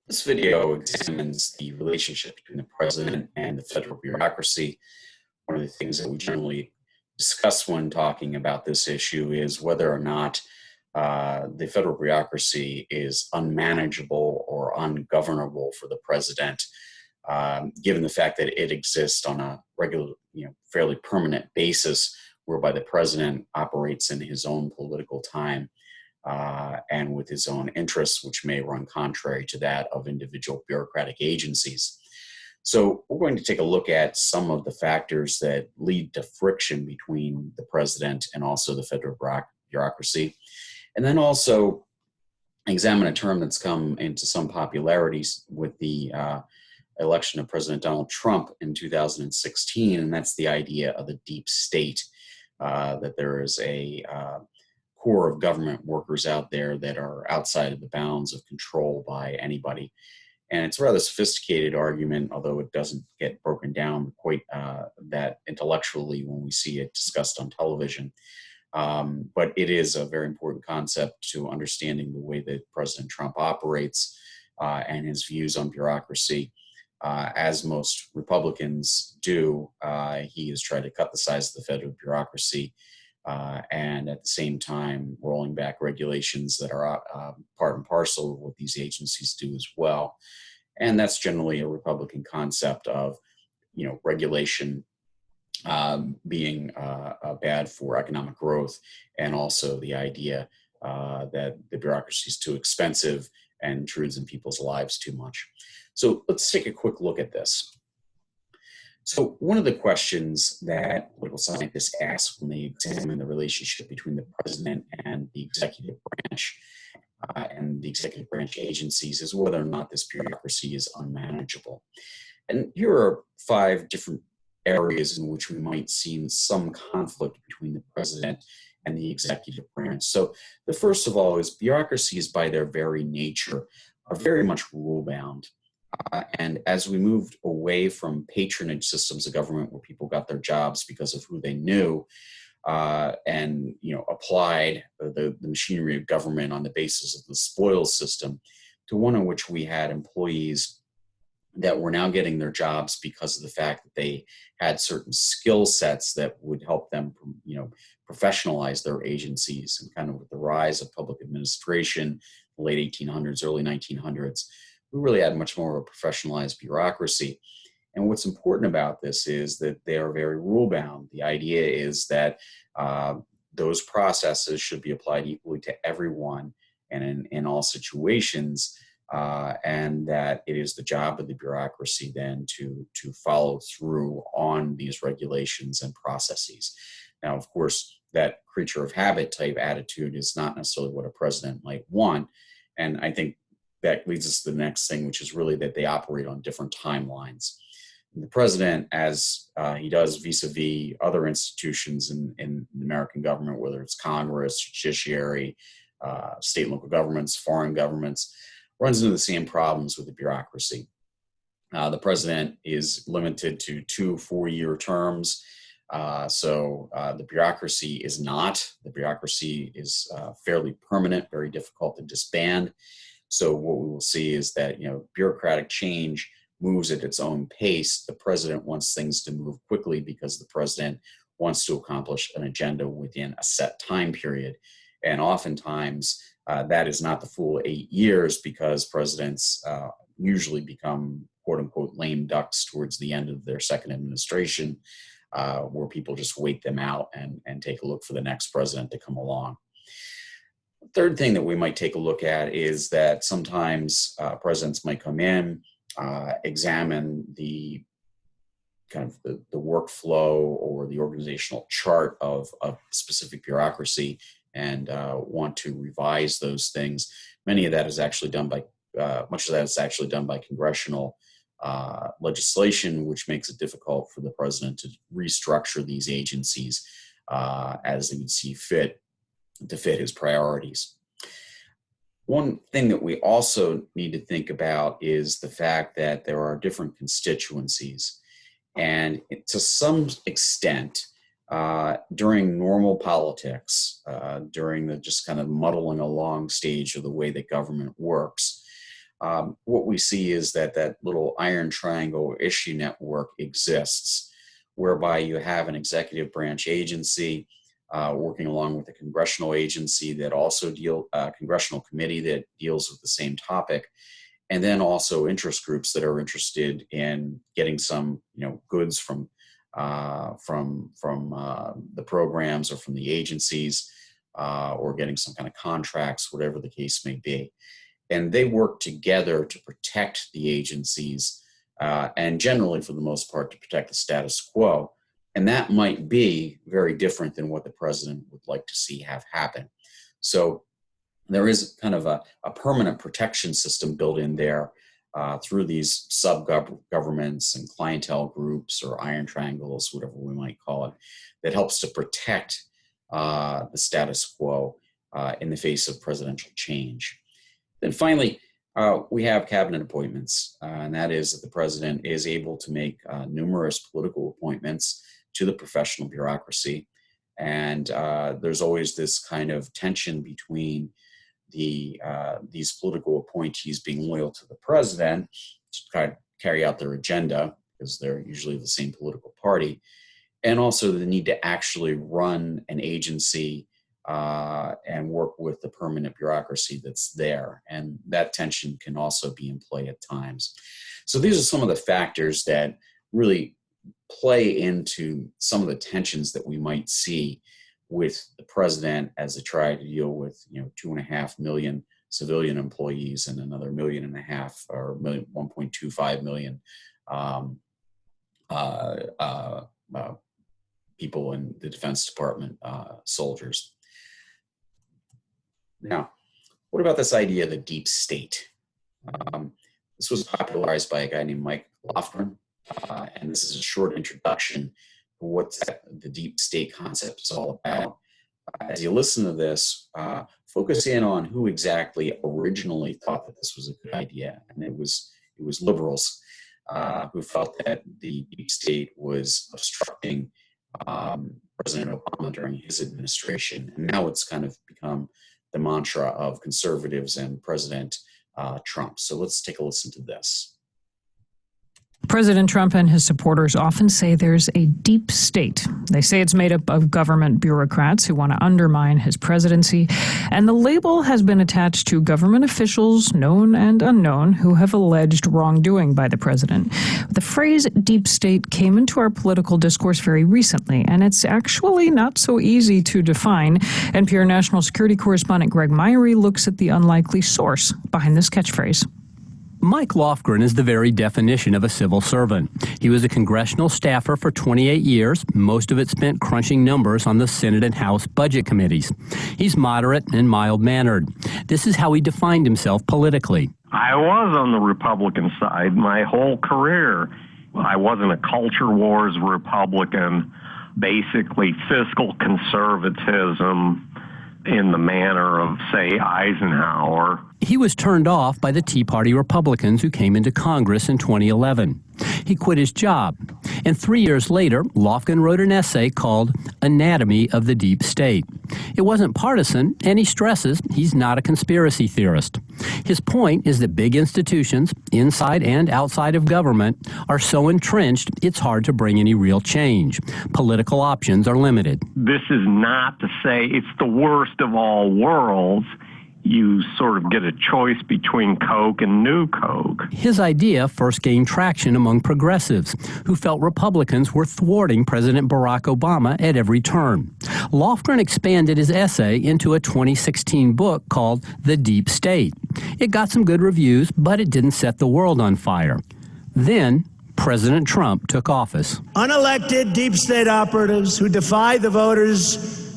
This video examines the relationship between the president and the federal bureaucracy. One of the things that we generally discuss when talking about this issue is whether or not the federal bureaucracy is unmanageable or ungovernable for the president, given the fact that it exists on a regular, fairly permanent basis, whereby the president operates in his own political time and with his own interests, which may run contrary to that of individual bureaucratic agencies. So we're going to take a look at some of the factors that lead to friction between the president and also the federal bureaucracy, and then also examine a term that's come into some popularity with the election of President Donald Trump in 2016, and that's the idea of the deep state, that there is a core of government workers out there that are outside of the bounds of control by anybody. And it's a rather sophisticated argument, although it doesn't get broken down quite that intellectually when we see it discussed on television. But it is a very important concept to understanding the way that President Trump operates and his views on bureaucracy. As most Republicans do, he has tried to cut the size of the federal bureaucracy and at the same time rolling back regulations that are part and parcel of what these agencies do as well. And that's generally a Republican concept of, regulation being bad for economic growth, and also the idea that the bureaucracy is too expensive and intrudes in people's lives too much. So let's take a quick look at this. So one of the questions that political scientists ask when they examine the relationship between the president and the executive branch and the executive branch agencies is whether or not this bureaucracy is unmanageable. And here are 5 different areas in which we might see some conflict between the president and the executive branch. So the first of all is bureaucracies by their very nature are very much rule-bound. And as we moved away from patronage systems of government where people got their jobs because of who they knew, and applied the machinery of government on the basis of the spoils system, to one in which we had employees that were now getting their jobs because of the fact that they had certain skill sets that would help them, professionalize their agencies. And kind of with the rise of public administration, the late 1800s, early 1900s, we really had much more of a professionalized bureaucracy. And what's important about this is that they are very rule-bound. The idea is that those processes should be applied equally to everyone and in all situations, and that it is the job of the bureaucracy then to follow through on these regulations and processes. Now, of course, that creature of habit type attitude is not necessarily what a president might want. And I think that leads us to the next thing, which is really that they operate on different timelines. And the president, as he does vis-a-vis other institutions in the American government, whether it's Congress, judiciary, state and local governments, foreign governments, runs into the same problems with the bureaucracy. The president is limited to 2 4-year terms. So the bureaucracy is not. The bureaucracy is fairly permanent, very difficult to disband. So what we will see is that, bureaucratic change moves at its own pace. The president wants things to move quickly because the president wants to accomplish an agenda within a set time period. And oftentimes that is not the full 8 years, because presidents usually become quote unquote lame ducks towards the end of their second administration, where people just wait them out and take a look for the next president to come along. Third thing that we might take a look at is that sometimes presidents might come in, examine the kind of the workflow or the organizational chart of a specific bureaucracy and want to revise those things. Much of that is actually done by congressional legislation, which makes it difficult for the president to restructure these agencies as he would see fit to fit his priorities. One thing that we also need to think about is the fact that there are different constituencies. And to some extent, during normal politics, during the just kind of muddling along stage of the way that government works, what we see is that that little iron triangle issue network exists, whereby you have an executive branch agency working along with a congressional agency that also congressional committee that deals with the same topic, and then also interest groups that are interested in getting some, goods from the programs or from the agencies, or getting some kind of contracts, whatever the case may be. And they work together to protect the agencies, and generally, for the most part, to protect the status quo. And that might be very different than what the president would like to see have happen. So there is kind of a permanent protection system built in there through these sub-governments and clientele groups, or iron triangles, whatever we might call it, that helps to protect the status quo in the face of presidential change. Then finally, we have cabinet appointments, and that is that the president is able to make numerous political appointments to the professional bureaucracy. And there's always this kind of tension between these political appointees being loyal to the president to kind of carry out their agenda, because they're usually the same political party, and also the need to actually run an agency and work with the permanent bureaucracy that's there. And that tension can also be in play at times. So these are some of the factors that really play into some of the tensions that we might see with the president as they try to deal with 2.5 million civilian employees and another 1.5 million or 1.25 million people in the Defense Department, soldiers. Now, what about this idea of the deep state? This was popularized by a guy named Mike Lofgren, and this is a short introduction to what the deep state concept is all about. As you listen to this, focus in on who exactly originally thought that this was a good idea, and it was liberals who felt that the deep state was obstructing President Obama during his administration, and now it's kind of become the mantra of conservatives and President Trump. So let's take a listen to this. President Trump and his supporters often say there's a deep state. They say it's made up of government bureaucrats who want to undermine his presidency, and the label has been attached to government officials, known and unknown, who have alleged wrongdoing by the president. The phrase deep state came into our political discourse very recently, and it's actually not so easy to define. NPR national security correspondent Greg Myrie looks at the unlikely source behind this catchphrase. Mike Lofgren is the very definition of a civil servant. He was a congressional staffer for 28 years, most of it spent crunching numbers on the Senate and House budget committees. He's moderate and mild-mannered. This is how he defined himself politically. I was on the Republican side my whole career. I wasn't a culture wars Republican, basically fiscal conservatism in the manner of, say, Eisenhower. He was turned off by the Tea Party Republicans who came into Congress in 2011. He quit his job, and 3 years later, Lofgren wrote an essay called Anatomy of the Deep State. It wasn't partisan, and he stresses he's not a conspiracy theorist. His point is that big institutions, inside and outside of government, are so entrenched it's hard to bring any real change. Political options are limited. This is not to say it's the worst of all worlds. You sort of get a choice between Coke and New Coke. His idea first gained traction among progressives who felt Republicans were thwarting President Barack Obama at every turn. Lofgren expanded his essay into a 2016 book called The Deep State. It got some good reviews, but it didn't set the world on fire. Then President Trump took office. Unelected deep state operatives who defy the voters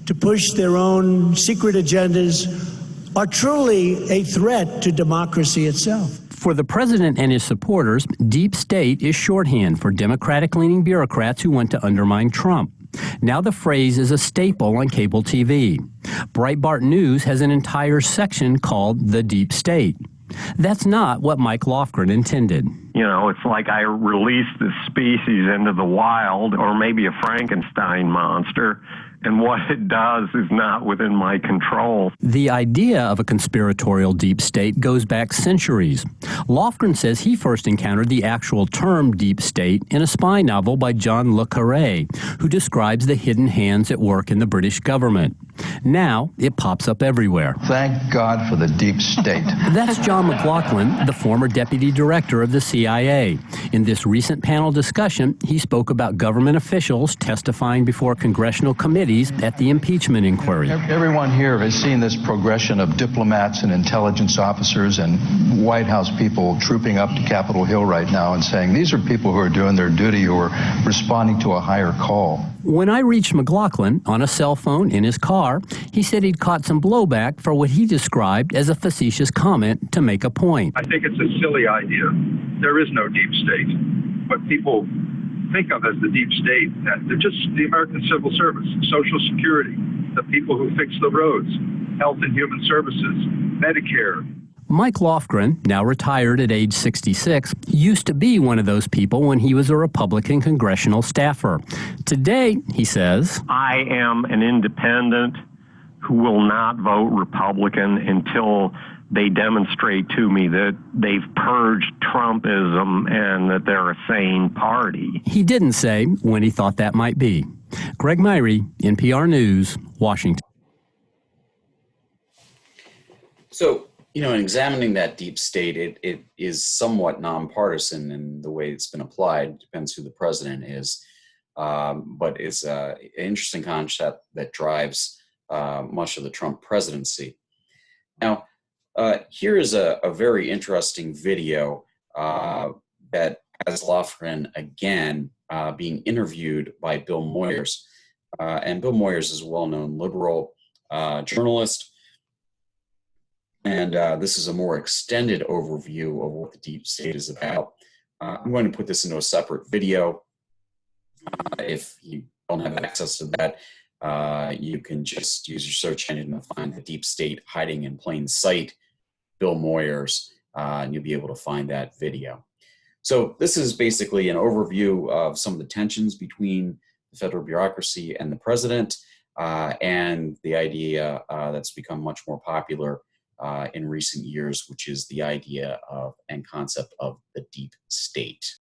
to push their own secret agendas are truly a threat to democracy itself. For the president and his supporters, deep state is shorthand for Democratic-leaning bureaucrats who want to undermine Trump. Now the phrase is a staple on cable TV. Breitbart News has an entire section called The Deep State. That's not what Mike Lofgren intended. It's like I released this species into the wild, or maybe a Frankenstein monster, and what it does is not within my control. The idea of a conspiratorial deep state goes back centuries. Lofgren says he first encountered the actual term deep state in a spy novel by John le Carré, who describes the hidden hands at work in the British government. Now it pops up everywhere. Thank God for the deep state. That's John McLaughlin, the former deputy director of the CIA. In this recent panel discussion, he spoke about government officials testifying before congressional committees at the impeachment inquiry. Everyone here has seen this progression of diplomats and intelligence officers and White House people trooping up to Capitol Hill right now and saying, these are people who are doing their duty, who are responding to a higher call. When I reached McLaughlin on a cell phone in his car, he said he'd caught some blowback for what he described as a facetious comment to make a point. I think it's a silly idea. There is no deep state. What people think of as the deep state, they're just the American Civil Service, Social Security, the people who fix the roads, Health and Human Services, Medicare. Mike Lofgren, now retired at age 66, used to be one of those people when he was a Republican congressional staffer. Today, he says, I am an independent who will not vote Republican until they demonstrate to me that they've purged Trumpism and that they're a sane party. He didn't say when he thought that might be. Greg Myrie, NPR News, Washington. So, in examining that deep state, it is somewhat nonpartisan in the way it's been applied. It depends who the president is. But it's an interesting concept that drives much of the Trump presidency. Now, here is a very interesting video that has Lofgren again being interviewed by Bill Moyers. And Bill Moyers is a well-known liberal journalist. And this is a more extended overview of what the deep state is about. I'm going to put this into a separate video. If you don't have access to that, you can just use your search engine to find the deep state hiding in plain sight, Bill Moyers, and you'll be able to find that video. So this is basically an overview of some of the tensions between the federal bureaucracy and the president, and the idea that's become much more popular in recent years, which is the idea of and concept of the deep state.